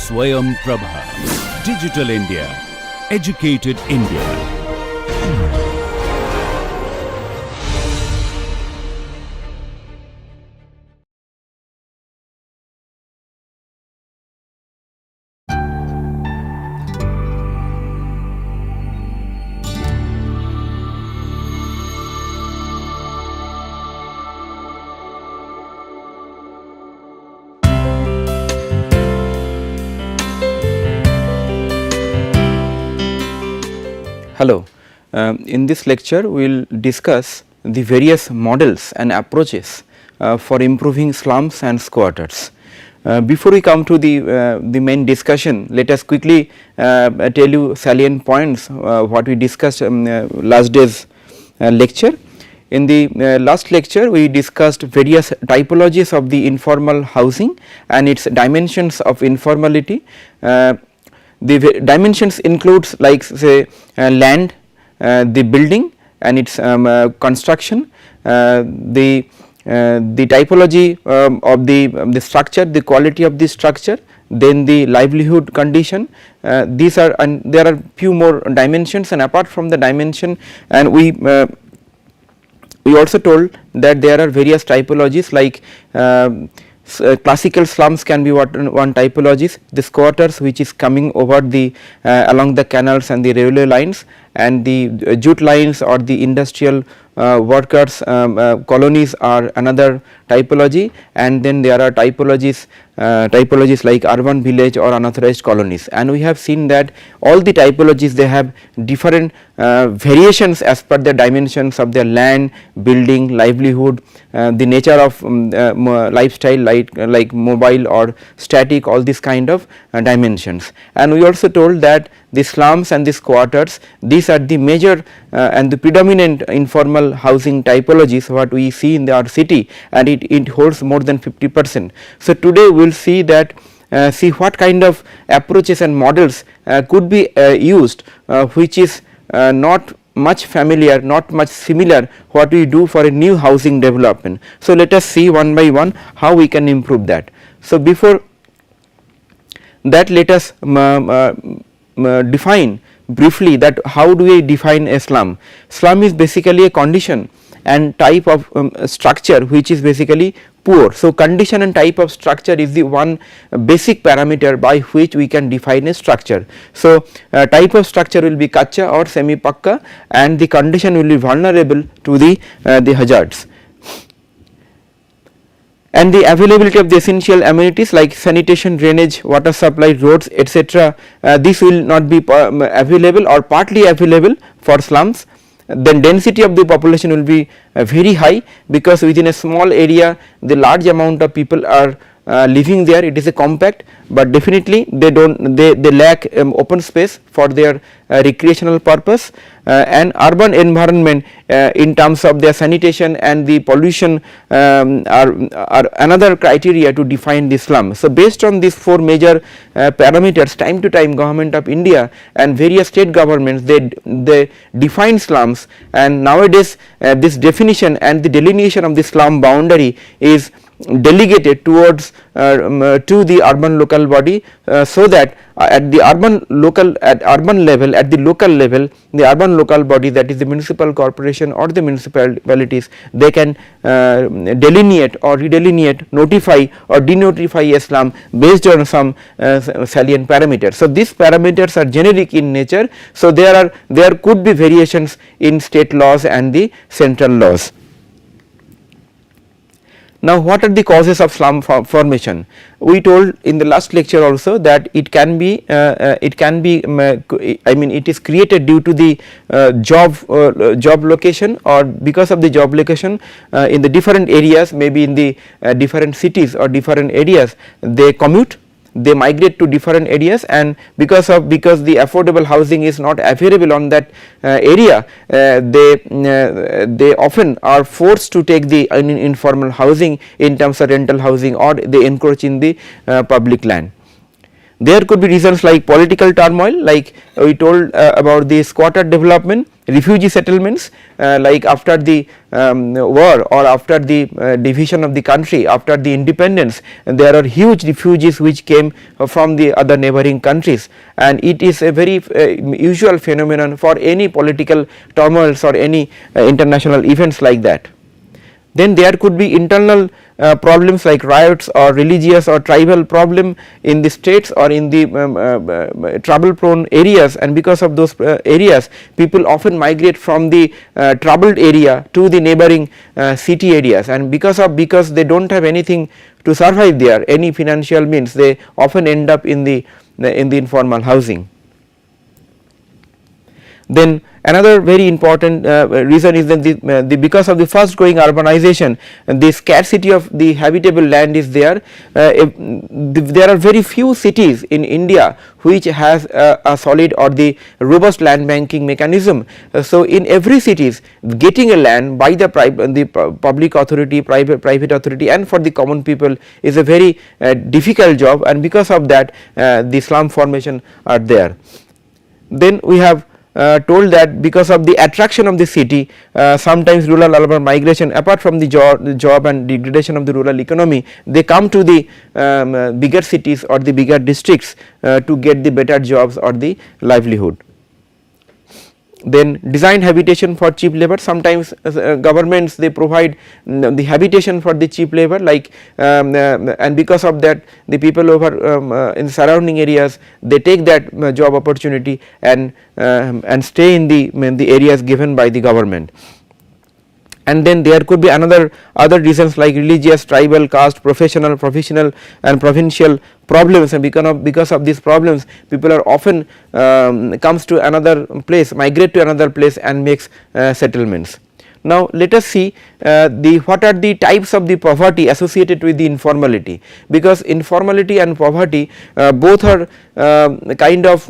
Swayam Prabha. Digital India. Educated India. Hello, in this lecture we will discuss the various models and approaches for improving slums and squatters. Before we come to the main discussion, let us quickly tell you salient points what we discussed last day's lecture. In the last lecture we discussed various typologies of the informal housing and its dimensions of informality. The dimensions includes like say land, the building and its construction, the typology of the structure, the quality of the structure, then the livelihood condition. These are, and there are few more dimensions, and apart from the dimension, and we also told that there are various typologies like classical slums can be one typologies, the squatters which is coming over the along the canals and the railway lines, and the jute lines or the industrial workers colonies are another typology, and then there are typologies like urban village or unauthorized colonies, and we have seen that all the typologies they have different variations as per the dimensions of their land, building, livelihood, the nature of lifestyle like mobile or static, all these kind of dimensions. And we also told that the slums and the squatters, these are the major and the predominant informal housing typologies what we see in our city, and it holds more than 50%. So today we will see that see what kind of approaches and models could be used which is not much familiar, not much similar what we do for a new housing development. So let us see one by one how we can improve that. So before that, let us define briefly that how do we define a slum. Slum is basically a condition and type of structure which is basically poor. So condition and type of structure is the one basic parameter by which we can define a structure. So type of structure will be kacha or semi pakka, and the condition will be vulnerable to the hazards. And the availability of the essential amenities like sanitation, drainage, water supply, roads, etc. This will not be available or partly available for slums. Then density of the population will be very high, because within a small area the large amount of people are living there. It is a compact, but definitely they lack open space for their recreational purpose, and urban environment in terms of their sanitation and the pollution are another criteria to define the slum. So based on these four major parameters, time to time Government of India and various state governments they define slums, and nowadays this definition and the delineation of the slum boundary is delegated towards to the urban local body, so that at the urban local level the urban local body, that is the municipal corporation or the municipalities, they can delineate or redelineate, notify or denotify a slum based on some salient parameters. So these parameters are generic in nature, so there could be variations in state laws and the central laws. Now what are the causes of slum formation? We told in the last lecture also that it is created due to the job location, or because of the job location in the different areas, maybe in the different cities or different areas they commute, they migrate to different areas, and because the affordable housing is not available on that area, they often are forced to take the informal housing in terms of rental housing, or they encroach in the public land. There could be reasons like political turmoil, like we told about the squatter development, refugee settlements, like after the war or after the division of the country, after the independence, there are huge refugees which came from the other neighboring countries, and it is a very usual phenomenon for any political turmoils or any international events like that. Then there could be internal problems like riots or religious or tribal problem in the states or in the trouble prone areas, and because of those areas people often migrate from the troubled area to the neighboring city areas, and because they do not have anything to survive there, any financial means, they often end up in the informal housing. Then another very important reason is that because of the fast growing urbanization, the scarcity of the habitable land is there. There are very few cities in India which has a solid or the robust land banking mechanism. So in every cities, getting a land by the public authority, private authority, and for the common people is a very difficult job, and because of that the slum formation are there. Then we have told that because of the attraction of the city, sometimes rural urban migration, apart from the job and degradation of the rural economy, they come to the bigger cities or the bigger districts to get the better jobs or the livelihood. Then design habitation for cheap labor, sometimes governments they provide the habitation for the cheap labor, like and because of that the people over in surrounding areas, they take that job opportunity and stay in the areas given by the government. And then there could be other reasons like religious, tribal, caste, professional and provincial problems, and because of these problems people are often comes to another place, migrate to another place and makes settlements. Now let us see what are the types of the poverty associated with the informality, because informality and poverty both are kind of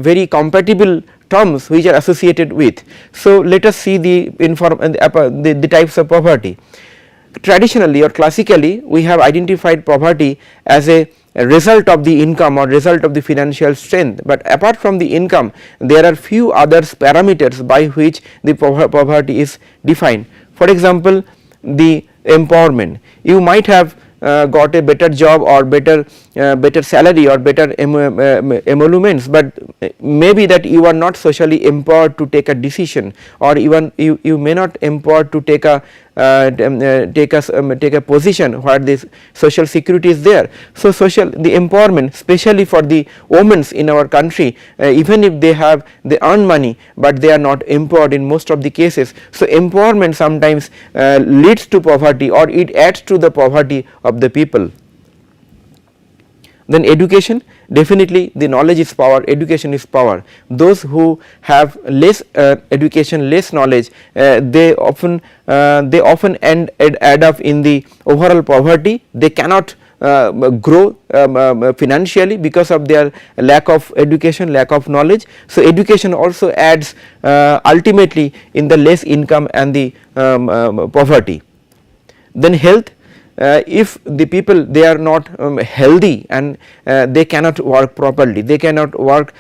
very compatible terms which are associated with. So let us see the types of poverty. Traditionally or classically we have identified poverty as a result of the income or result of the financial strength, but apart from the income there are few other parameters by which the poverty is defined. For example, the empowerment, you might have got a better job or better salary or better emoluments, but maybe that you are not socially empowered to take a decision, or even you may not empowered to take a position where this social security is there. So the empowerment, especially for the women in our country, even if they earn money but they are not empowered in most of the cases. So empowerment sometimes leads to poverty, or it adds to the poverty of the people. Then education, definitely the knowledge is power, education is power. Those who have less education, less knowledge, they often add up in the overall poverty. They cannot grow financially because of their lack of education, lack of knowledge. So education also adds ultimately in the less income and the poverty. Then health, if the people they are not healthy and they cannot work properly, they cannot work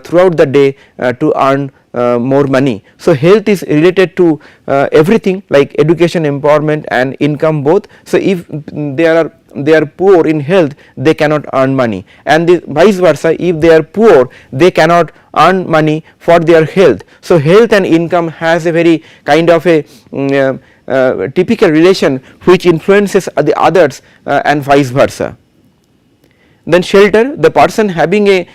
throughout the day to earn more money. So health is related to everything like education, empowerment and income both. So if they are poor in health, they cannot earn money, and vice versa, if they are poor they cannot earn money for their health. So health and income has a very kind of a typical relation which influences the others and vice versa. Then shelter, the person having a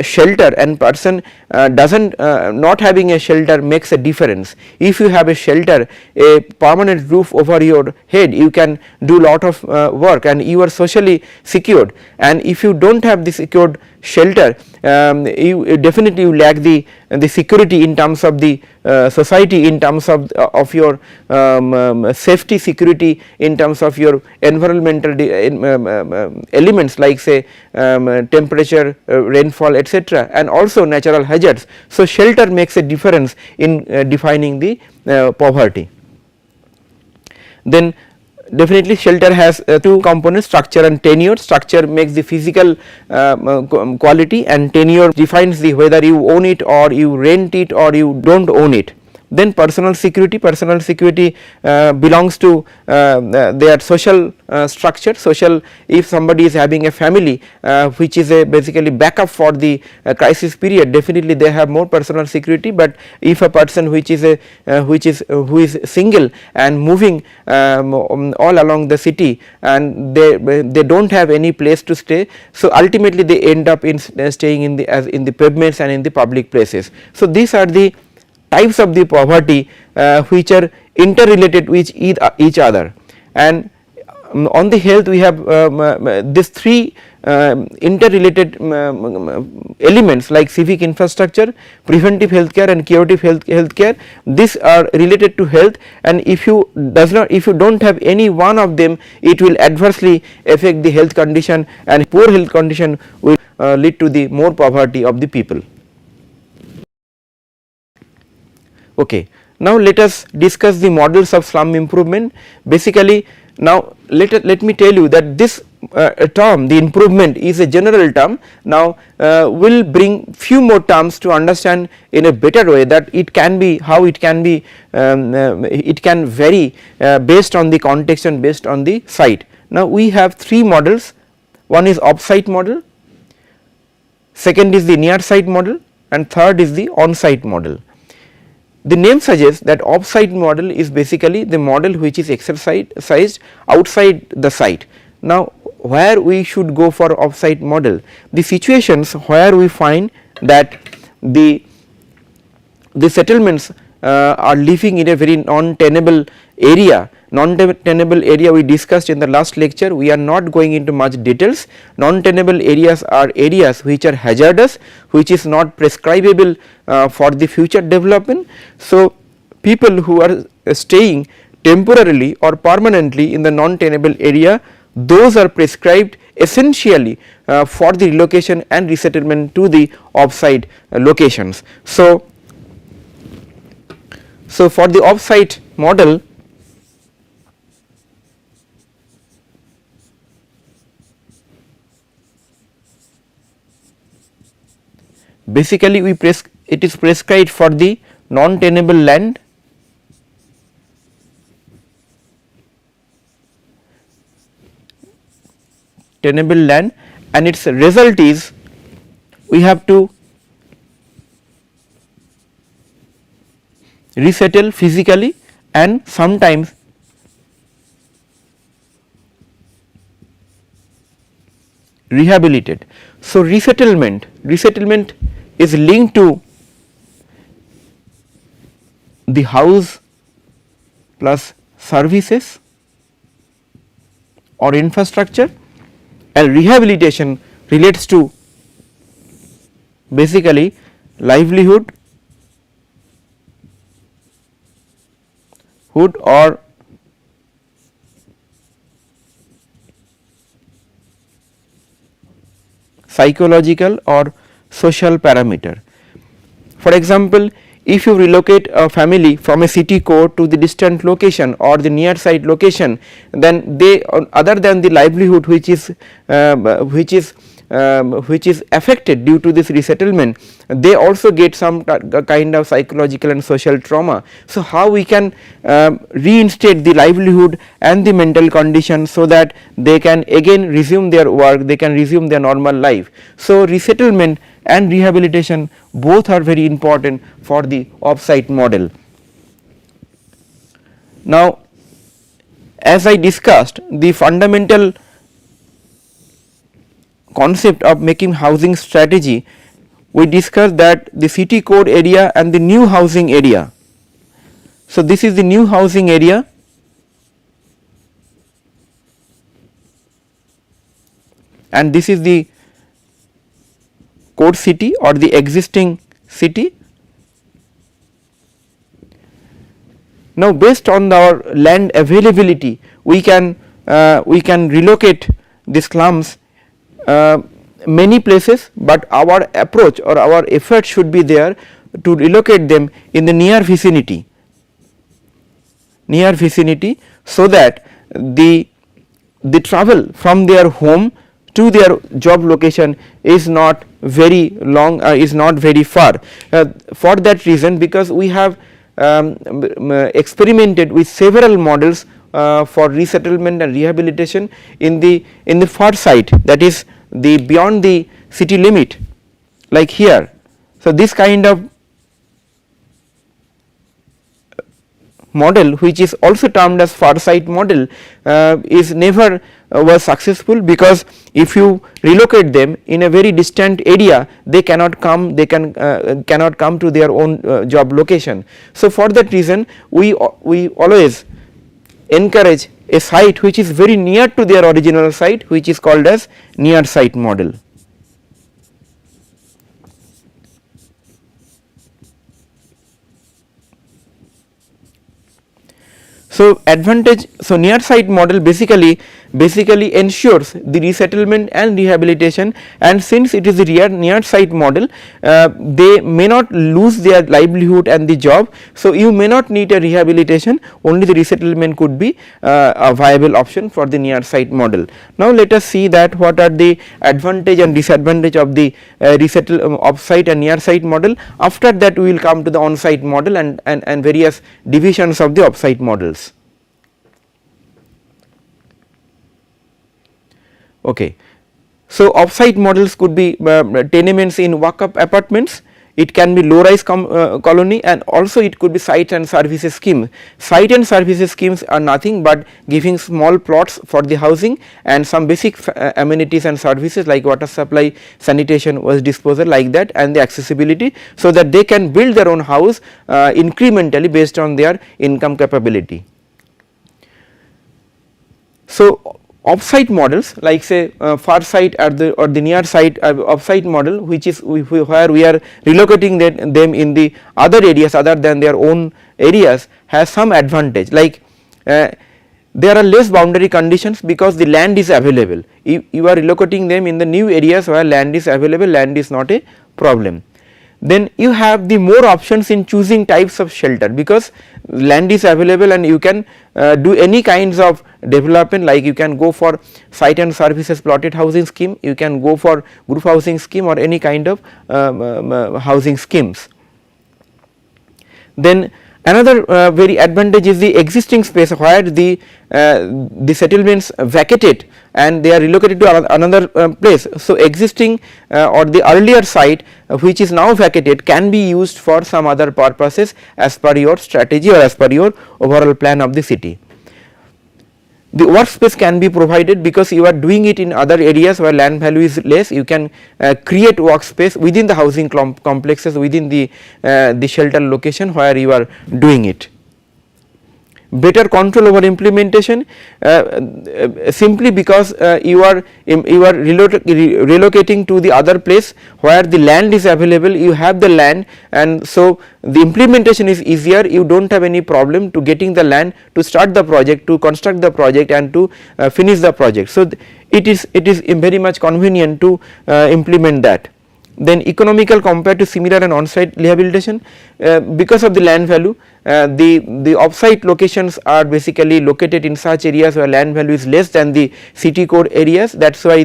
shelter and person not having a shelter makes a difference. If you have a shelter, a permanent roof over your head, you can do lot of work and you are socially secured, and if you do not have the secured shelter, you definitely you lack the security in terms of the society, in terms of your safety, security, in terms of your environmental elements like say temperature, rainfall, etc., and also natural hazards. So shelter makes a difference in defining the poverty. Then definitely shelter has two components, structure and tenure. Structure makes the physical quality, and tenure defines the whether you own it or you rent it or you do not own it. Then personal security belongs to their social structure. Social, if somebody is having a family which is a basically backup for the crisis period, definitely they have more personal security. But if a person which is who is single and moving all along the city, and they do not have any place to stay, so ultimately they end up in staying in the pavements and in the public places. So these are the types of the poverty which are interrelated with each other. And on the health, we have these three interrelated elements like civic infrastructure, preventive healthcare and curative healthcare. These are related to health, and if you do not have any one of them, it will adversely affect the health condition, and poor health condition will lead to the more poverty of the people. Okay. Now let us discuss the models of slum improvement. Basically, now let me tell you that this term, the improvement, is a general term. Now we will bring few more terms to understand in a better way that it can be, how it can be, it can vary based on the context and based on the site. Now we have three models. One is off-site model, second is the near-site model, and third is the on-site model. The name suggests that off-site model is basically the model which is exercised outside the site. Now where we should go for off-site model? The situations where we find that the settlements are living in a very non-tenable area. Non-tenable area we discussed in the last lecture, we are not going into much details. Non-tenable areas are areas which are hazardous, which is not prescribable for the future development. So people who are staying temporarily or permanently in the non-tenable area, those are prescribed essentially for the relocation and resettlement to the off-site locations. So for the off-site model, basically it is prescribed for the non-tenable land, and its result is we have to resettle physically and sometimes rehabilitate. So resettlement is linked to the house plus services or infrastructure, and rehabilitation relates to basically livelihood or psychological or social parameter. For example, if you relocate a family from a city core to the distant location or the near site location, then they, other than the livelihood which is affected due to this resettlement, they also get some kind of psychological and social trauma. So how we can reinstate the livelihood and the mental condition so that they can again resume their work, they can resume their normal life. So resettlement and rehabilitation both are very important for the off-site model. Now as I discussed, the fundamental concept of making housing strategy, we discussed that the city core area and the new housing area. So this is the new housing area, and this is the core city or the existing city. Now based on our land availability, we can relocate the slums many places, but our approach or our effort should be there to relocate them in the near vicinity, so that the travel from their home to their job location is not very long, is not very far. For that reason, because we have experimented with several models for resettlement and rehabilitation in the far side, that is the beyond the city limit, like here. So, this kind of model, which is also termed as far side model, is never was successful, because if you relocate them in a very distant area, they cannot come, they cannot come to their own job location. So, for that reason we always encourage a site which is very near to their original site, which is called as near site model. So, advantage, so near site model basically ensures the resettlement and rehabilitation, and since it is a near site model, they may not lose their livelihood and the job. So, you may not need a rehabilitation, only the resettlement could be a viable option for the near site model. Now, let us see that what are the advantage and disadvantage of the off site and near site model. After that, we will come to the on site model and various divisions of the off site models. Okay. So, off-site models could be tenements in walk-up apartments, it can be low-rise colony, and also it could be site and services scheme. Site and services schemes are nothing but giving small plots for the housing and some basic amenities and services like water supply, sanitation, waste disposal, like that, and the accessibility, so that they can build their own house incrementally based on their income capability. So, off-site models like say far site or the near site off-site model, which is where we are relocating them in the other areas other than their own areas, has some advantage, like there are less boundary conditions because the land is available. You are relocating them in the new areas where land is available, land is not a problem. Then you have the more options in choosing types of shelter, because land is available and you can do any kinds of development, like you can go for site and services plotted housing scheme, you can go for group housing scheme or any kind of housing schemes. Then another very advantage is the existing space where the settlements vacated and they are relocated to another place. So, existing or the earlier site which is now vacated can be used for some other purposes as per your strategy or as per your overall plan of the city. The workspace can be provided because you are doing it in other areas where land value is less. You can create workspace within the housing complexes, within the shelter location where you are doing it. Better control over implementation, simply because you are relocating to the other place where the land is available, you have the land, and so the implementation is easier. You do not have any problem to getting the land to start the project, to construct the project, and to finish the project. So, it is very much convenient to implement that. Then economical compared to similar and on-site rehabilitation, because of the land value, the off-site locations are basically located in such areas where land value is less than the city core areas. That is why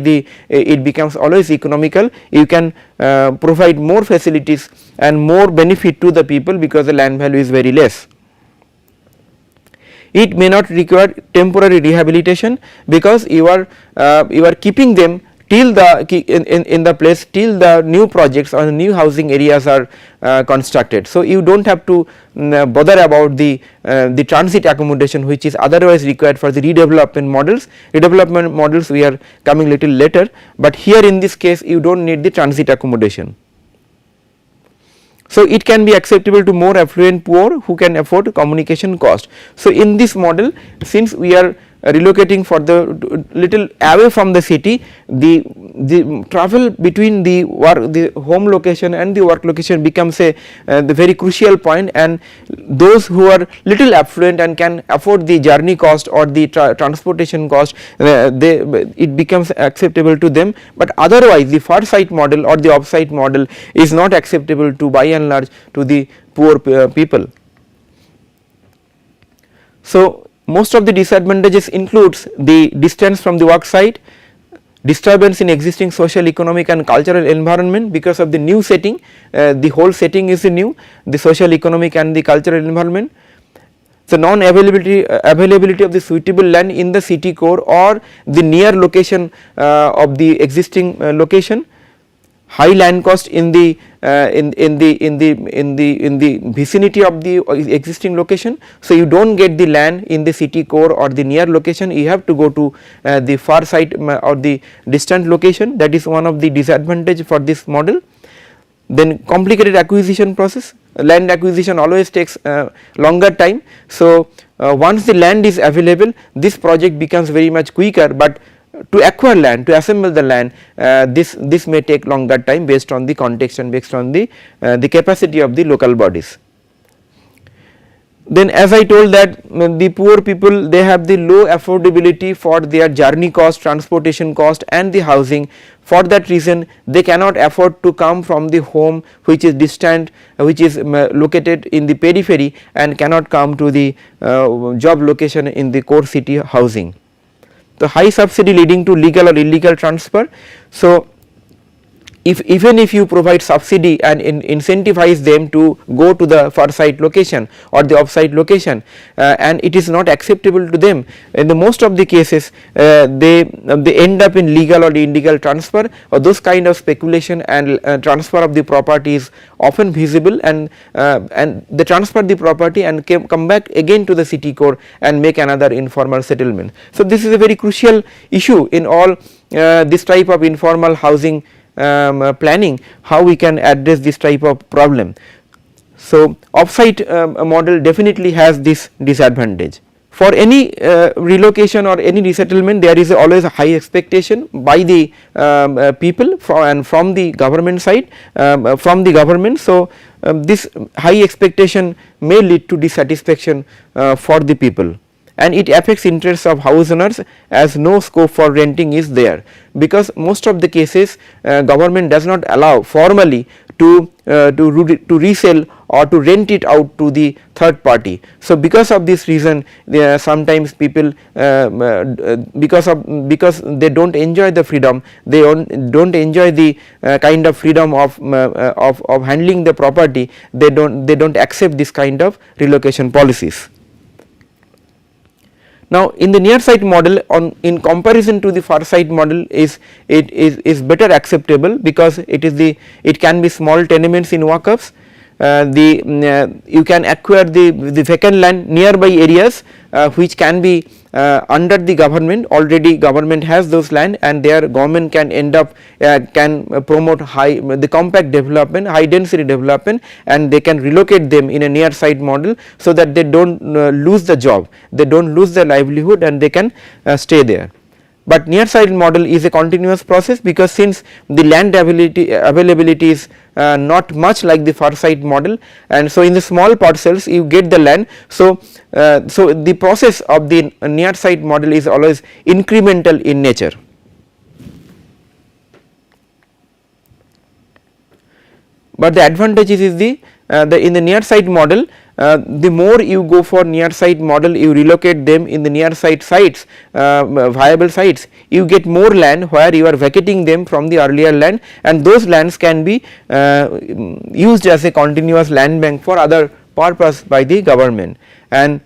it becomes always economical. You can provide more facilities and more benefit to the people because the land value is very less. It may not require temporary rehabilitation because you are keeping them till in the place till the new projects or new housing areas are constructed. So, you do not have to bother about the transit accommodation which is otherwise required for the redevelopment models. Redevelopment models we are coming little later, but here in this case you do not need the transit accommodation. So, it can be acceptable to more affluent poor who can afford communication cost. So, in this model, since we are relocating for the little away from the city, the travel between the home location and the work location becomes the very crucial point, and those who are little affluent and can afford the journey cost or the transportation cost, it becomes acceptable to them, but otherwise the far site model or the off site model is not acceptable to by and large to the poor people. So, Most of the disadvantages includes the distance from the work site, disturbance in existing social, economic and cultural environment because of the new setting, the whole setting is new, the social, economic and the cultural environment. So, availability of the suitable land in the city core or the near location of the existing location, high land cost in the vicinity of the existing location. So, you do not get the land in the city core or the near location, you have to go to the far side or the distant location, that is one of the disadvantage for this model. Then complicated acquisition process, land acquisition always takes longer time. So, once the land is available, this project becomes very much quicker, but to acquire land, to assemble the land, this may take longer time based on the context and based on the capacity of the local bodies. Then as I told that the poor people, they have the low affordability for their journey cost, transportation cost and the housing. For that reason they cannot afford to come from the home which is distant, which is located in the periphery, and cannot come to the job location in the core city housing. The high subsidy leading to legal or illegal transfer. So, even if you provide subsidy and incentivize them to go to the far side location or the off site location, and it is not acceptable to them, in the most of the cases they end up in legal or illegal transfer, or those kind of speculation and transfer of the property is often visible, and they transfer the property and come back again to the city core and make another informal settlement. So, this is a very crucial issue in all this type of informal housing planning, how we can address this type of problem. So, off-site model definitely has this disadvantage. For any relocation or any resettlement, there is always a high expectation by the people from the government side, from the government. So, this high expectation may lead to dissatisfaction for the people, and it affects interests of house owners as no scope for renting is there, because most of the cases government does not allow formally to resell or to rent it out to the third party. So, because of this reason sometimes people because they do not enjoy the freedom, they do not enjoy the kind of freedom of handling the property, they do not accept this kind of relocation policies. Now, in the near site model, in comparison to the far site model, is better acceptable, because it can be small tenements in walk-ups. You can acquire the vacant land nearby areas which can be under the government. Already government has those land, and their government can end up can promote the compact development, high density development, and they can relocate them in a near site model, so that they do not lose the job, they do not lose their livelihood, and they can stay there. But near site model is a continuous process, because since the land availability is not much like the far site model, and so in the small parcels you get the land. So, the process of the near site model is always incremental in nature. But the advantages is in the near site model, the more you go for near site model, you relocate them in the near site sites, viable sites, you get more land where you are vacating them from the earlier land, and those lands can be used as a continuous land bank for other purpose by the government, and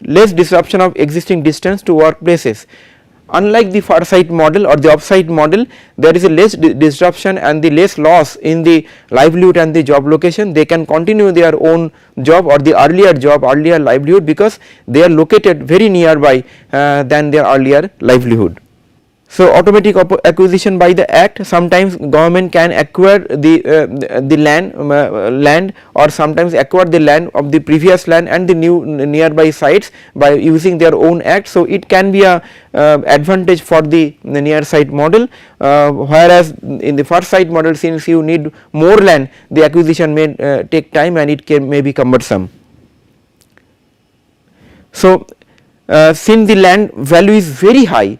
less disruption of existing distance to workplaces. Unlike the far site model or the off site model, there is a less disruption and the less loss in the livelihood and the job location. They can continue their own job or the earlier livelihood, because they are located very nearby than their earlier livelihood. So, automatic acquisition by the act, sometimes government can acquire the land or sometimes acquire the land of the previous land and the new nearby sites by using their own act. So, it can be a advantage for the near site model, whereas in the far site model, since you need more land, the acquisition may take time and it may be cumbersome. So, since the land value is very high,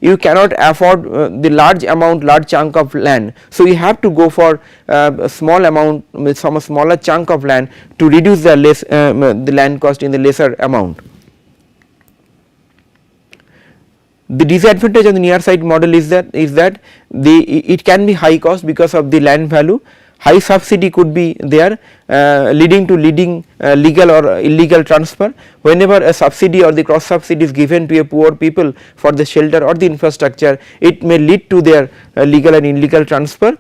you cannot afford the large chunk of land. So, you have to go for a small amount, some smaller chunk of land to reduce the land cost in the lesser amount. The disadvantage of the near site model is that it can be high cost because of the land value. High subsidy could be there, leading to legal or illegal transfer. Whenever a subsidy or the cross subsidy is given to a poor people for the shelter or the infrastructure, it may lead to their legal and illegal transfer.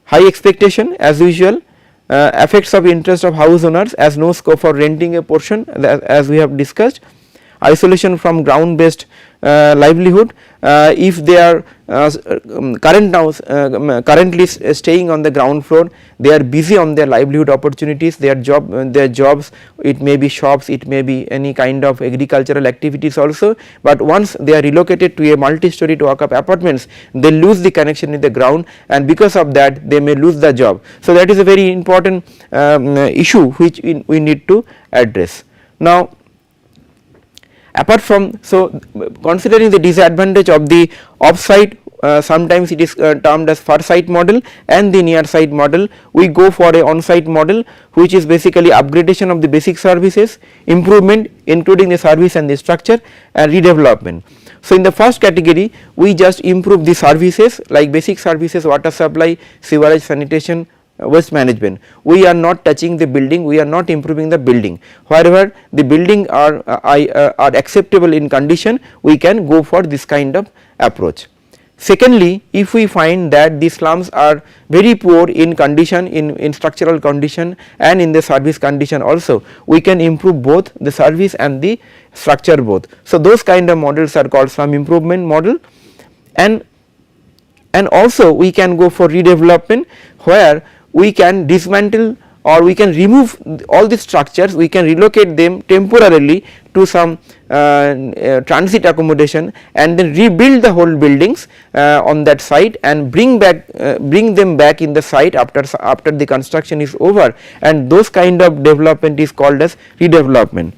High expectation as usual, effects of interest of house owners as no scope for renting a portion as we have discussed. Isolation from ground based livelihood, if they are currently staying on the ground floor, they are busy on their livelihood opportunities, their jobs, it may be shops, it may be any kind of agricultural activities also, but once they are relocated to a multi-story to walk-up apartments, they lose the connection with the ground, and because of that they may lose the job. So, that is a very important issue which we need to address. Now, apart from, considering the disadvantage of the off site, sometimes it is termed as far site model and the near site model, we go for a on site model which is basically upgradation of the basic services, improvement including the service and the structure, and redevelopment. So, in the first category we just improve the services like basic services, water supply, sewerage, sanitation, waste management. We are not touching the building, we are not improving the building. However, the building are acceptable in condition, we can go for this kind of approach. Secondly, if we find that the slums are very poor in condition, in structural condition and in the service condition also, we can improve both the service and the structure both. So, those kind of models are called slum improvement model, and also we can go for redevelopment where we can dismantle or we can remove all the structures, we can relocate them temporarily to some transit accommodation and then rebuild the whole buildings on that site and bring them back in the site after the construction is over, and those kind of development is called as redevelopment.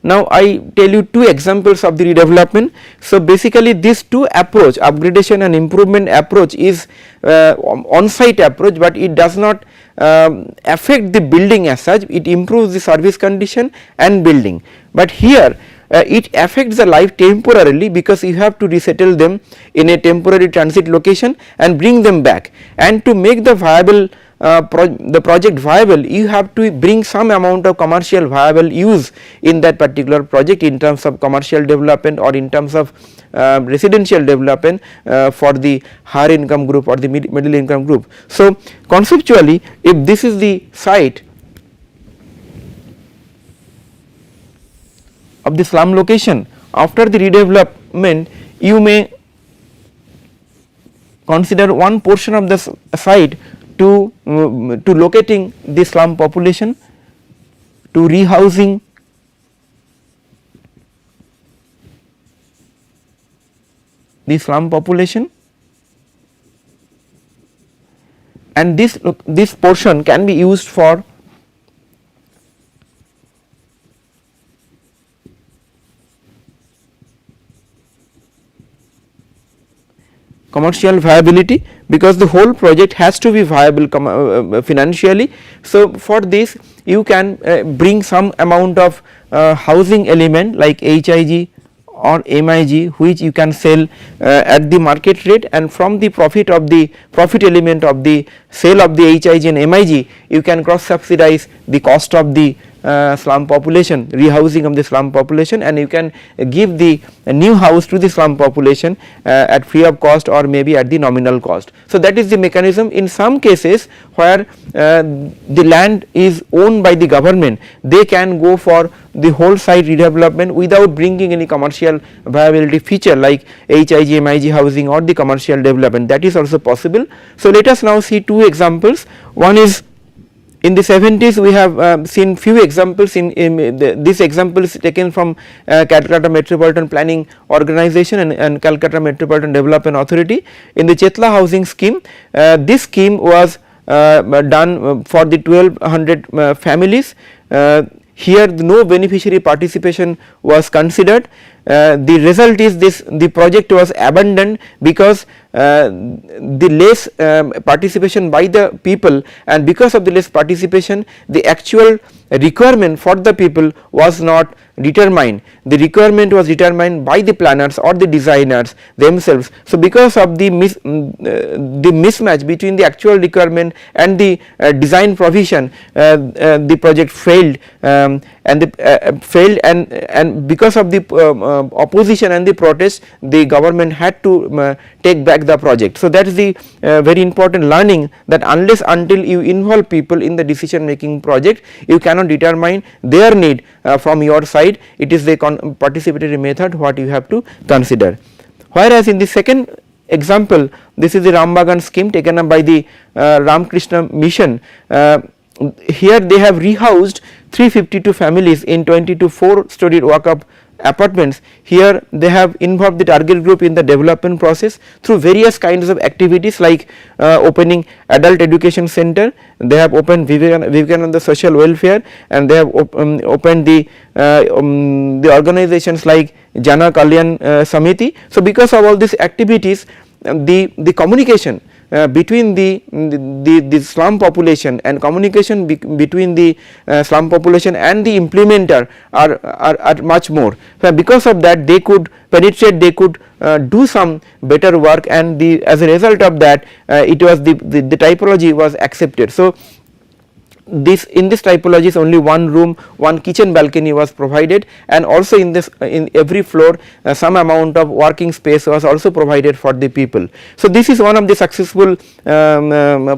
Now, I tell you two examples of the redevelopment. So, basically this two approach, upgradation and improvement approach, is on site approach, but it does not affect the building as such, it improves the service condition and building. But here it affects the life temporarily because you have to resettle them in a temporary transit location and bring them back, and to make the viable the project viable, you have to bring some amount of commercial viable use in that particular project in terms of commercial development or in terms of residential development for the higher income group or the middle income group. So, conceptually, if this is the site of the slum location, after the redevelopment you may consider one portion of the site to locating the slum population, to rehousing the slum population, and this portion can be used for commercial viability, because the whole project has to be viable financially. So, for this you can bring some amount of housing element like HIG or MIG, which you can sell at the market rate, and from the profit element of the sale of the HIG and MIG, you can cross subsidize the cost of the slum population, rehousing of the slum population, and you can give the new house to the slum population at free of cost or maybe at the nominal cost. So, that is the mechanism. In some cases where the land is owned by the government, they can go for the whole site redevelopment without bringing any commercial viability feature like HIG, MIG housing or the commercial development, that is also possible. So, let us now see two examples. One is in the 70s we have seen few examples. This example is taken from Calcutta Metropolitan Planning Organization and Calcutta Metropolitan Development Authority. In the Chetla housing scheme, this scheme was done for the 1200 families. here no beneficiary participation was considered. The result is this, the project was abandoned because the less participation by the people, and because of the less participation the actual requirement for the people was not determined. The requirement was determined by the planners or the designers themselves. So, because of the mismatch between the actual requirement and the design provision, the project failed, and because of the opposition and the protest, the government had to take back the project. So, that is the very important learning, that unless until you involve people in the decision making project, you cannot determine their need from your side. It is the participatory method what you have to consider. Whereas in the second example, this is the Rambagan scheme taken up by the Ramakrishna Mission. Here they have rehoused 352 families in 22 4-story walk-up apartments. Here they have involved the target group in the development process through various kinds of activities, like opening adult education center. They have opened Vivekananda social welfare, and they have opened the organizations like Jana Kalyan Samiti. So, because of all these activities, the communication between the slum population and communication between the slum population and the implementer are much more. So, because of that they could penetrate, they could do some better work, and as a result of that it was the typology was accepted. So, in this typology only one room, one kitchen balcony was provided, and also in every floor some amount of working space was also provided for the people. So, this is one of the successful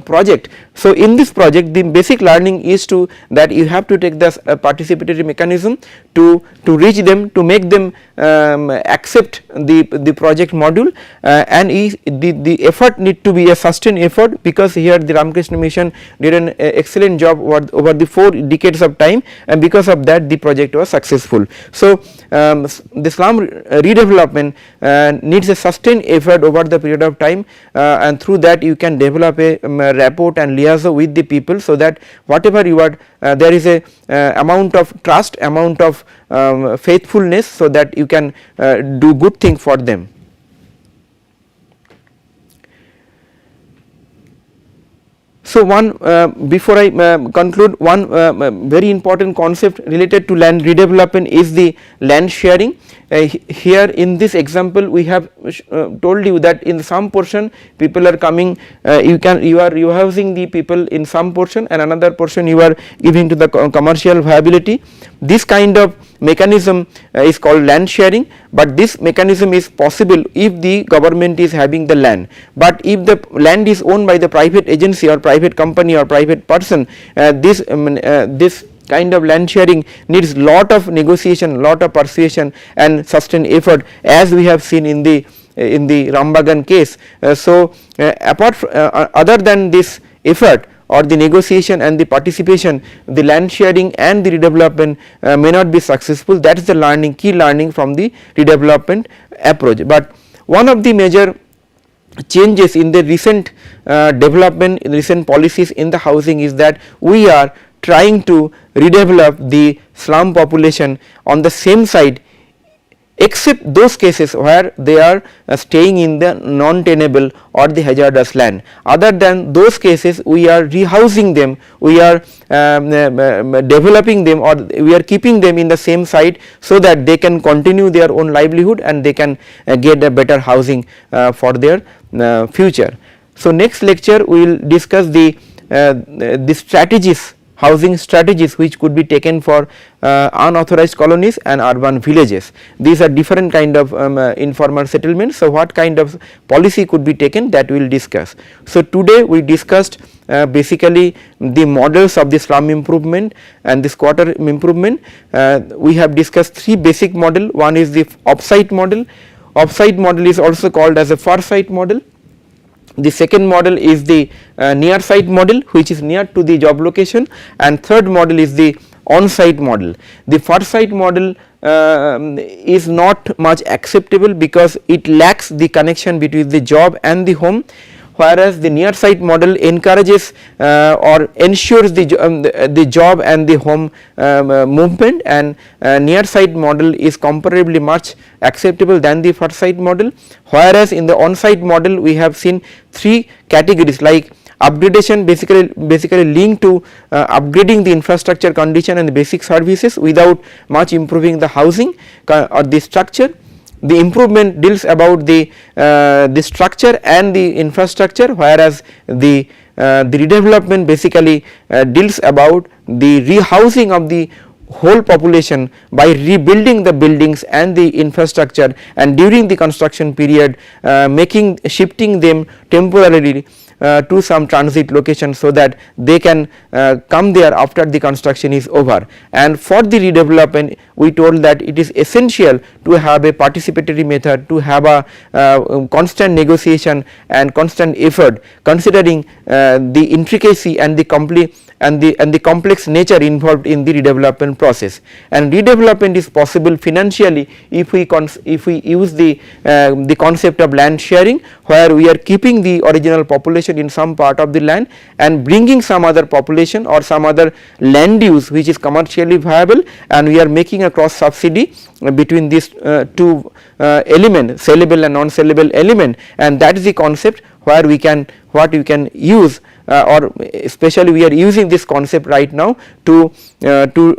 project. So, in this project the basic learning is that you have to take the participatory mechanism to reach them, to make them accept the project module, and the effort need to be a sustained effort, because here the Ramakrishna Mission did an excellent job over the 4 decades of time, and because of that the project was successful. So, the slum redevelopment needs a sustained effort over the period of time, and through that you can develop a rapport and liaison with the people, so that whatever you are there is a amount of trust, amount of faithfulness, so that you can do good thing for them. So, one before I conclude, one very important concept related to land redevelopment is the land sharing. Here in this example we have told you that in some portion people are coming, you are housing the people in some portion, and another portion you are giving to the commercial viability. This kind of mechanism is called land sharing, but this mechanism is possible if the government is having the land. But if the land is owned by the private agency or private company or private person, this kind of land sharing needs lot of negotiation, lot of persuasion and sustained effort, as we have seen in the Rambagan case. So, other than this effort or the negotiation and the participation, the land sharing and the redevelopment may not be successful. That is the key learning from the redevelopment approach. But one of the major changes in the recent development, recent policies in the housing is that we are trying to redevelop the slum population on the same site, except those cases where they are staying in the non-tenable or the hazardous land. Other than those cases, we are rehousing them, we are developing them, or we are keeping them in the same site, so that they can continue their own livelihood and they can get a better housing for their future. So, next lecture we will discuss the strategies, housing strategies which could be taken for unauthorized colonies and urban villages. These are different kind of informal settlements. So, what kind of policy could be taken, that we will discuss. So, today we discussed basically the models of the slum improvement and the squatter improvement. We have discussed 3 basic model. One is the off-site model. Off-site model is also called as a far-site model. The second model is the near site model, which is near to the job location, and third model is the on site model. The far site model is not much acceptable because it lacks the connection between the job and the home, whereas the near site model encourages or ensures the job and the home movement, and near site model is comparably much acceptable than the far site model. Whereas in the on site model we have seen 3 categories, like upgradation basically linked to upgrading the infrastructure condition and the basic services without much improving the housing or the structure. The improvement deals about the structure and the infrastructure, whereas the redevelopment basically deals about the rehousing of the whole population by rebuilding the buildings and the infrastructure, and during the construction period shifting them temporarily to some transit location, so that they can come there after the construction is over. And for the redevelopment we told that it is essential to have a participatory method, to have a constant negotiation and constant effort, considering the intricacy and the complex nature involved in the redevelopment process. And redevelopment is possible financially if we use the concept of land sharing, where we are keeping the original population in some part of the land and bringing some other population or some other land use which is commercially viable, and we are making a cross subsidy between these two elements, sellable and non sellable element, and that is the concept where we can use or especially we are using this concept right now to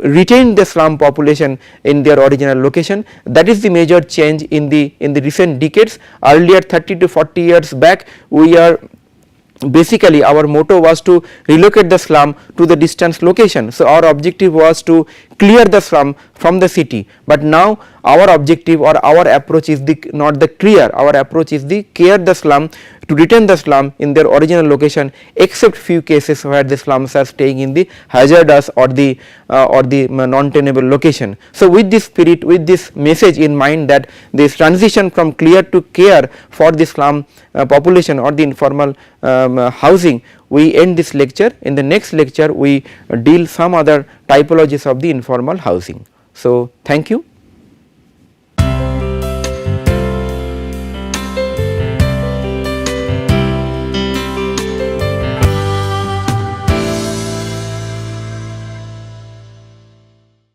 retain the slum population in their original location. That is the major change in the recent decades. Earlier 30 to 40 years back, we are basically our motto was to relocate the slum to the distant location. So our objective was to clear the slum from the city, but now our objective or our approach is not the clear, our approach is the care the slum, to retain the slum in their original location, except few cases where the slums are staying in the hazardous or the non-tenable location. So with this spirit, with this message in mind, that this transition from clear to care for the slum population or the informal housing, we end this lecture. In the next lecture we deal some other typologies of the informal housing. So thank you.